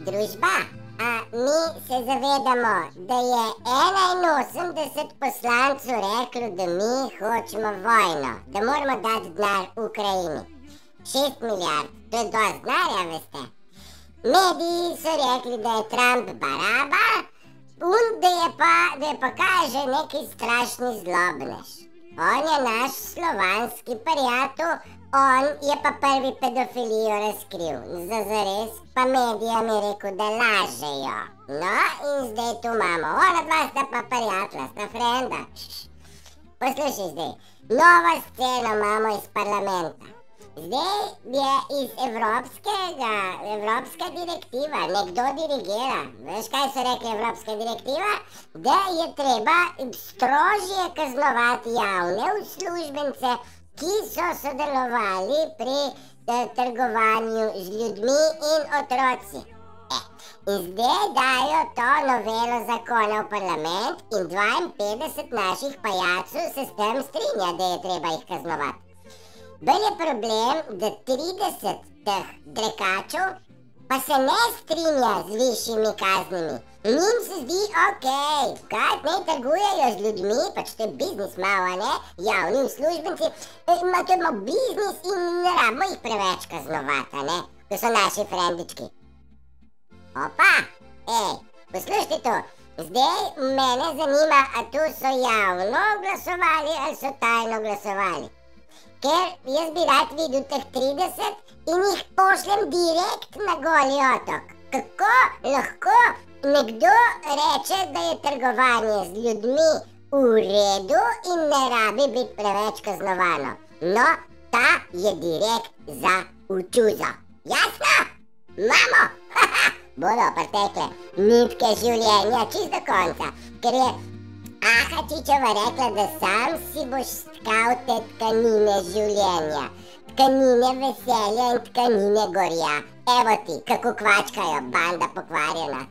družba. Mi se zavedamo, da je 81 poslancev reklo, da mi hočemo vojno, da moramo dati denar Ukrajini. 6 milijard, to je dosti denarja, veste. Mediji so rekli, da je Trump baraba, da je pa kaže neki strašni zlobnež. On je naš slovanski prijatelj, on je pa prvi pedofilijo razkril. Zares pa medijem je rekel, da lažejo. No, in zdaj tu imamo, ona dva sta pa prijatelja, sta frenda. Poslušaj zdaj, novo sceno imamo iz parlamenta. Zdaj je iz evropska direktiva, nekdo dirigira. Veš, kaj so rekli evropska direktiva? Da je treba strožje kaznovati javne uslužbence, ki so sodelovali pri trgovanju z ljudmi in otroci. In zdaj dajo to novelo zakona v parlament in 52 naših pajacov se s tem strinja, da je treba jih kaznovati. Bolj je problem, da 30 teh drekačev pa se ne strinja z višjimi kaznimi. Njim se zdi, kaj ne trgujejo z ljudmi, pač to je biznis malo, ne, javni uslužbenci, to je biznis in ne rabimo jih preveč kaznovati, ne, to so naši frendički. Opa, poslušajte to, zdaj mene zanima, a tu so javno glasovali ali so tajno glasovali. Ker jaz bi rad videl teh 30 in jih pošljem direkt na Goli otok. Kako lahko nekdo reče, da je trgovanje z ljudmi v redu in ne rabi biti preveč kaznovano? No, ta je direkt za učuzo. Jasno? Mamo! Bodo pretekle nitke življenja čist do konca, ker je Ahačičeva rekla, da sam si boš stkal te tkanine življenja, tkanine veselja in tkanine gorja. Evo ti, kako kvačkajo, banda pokvarjena.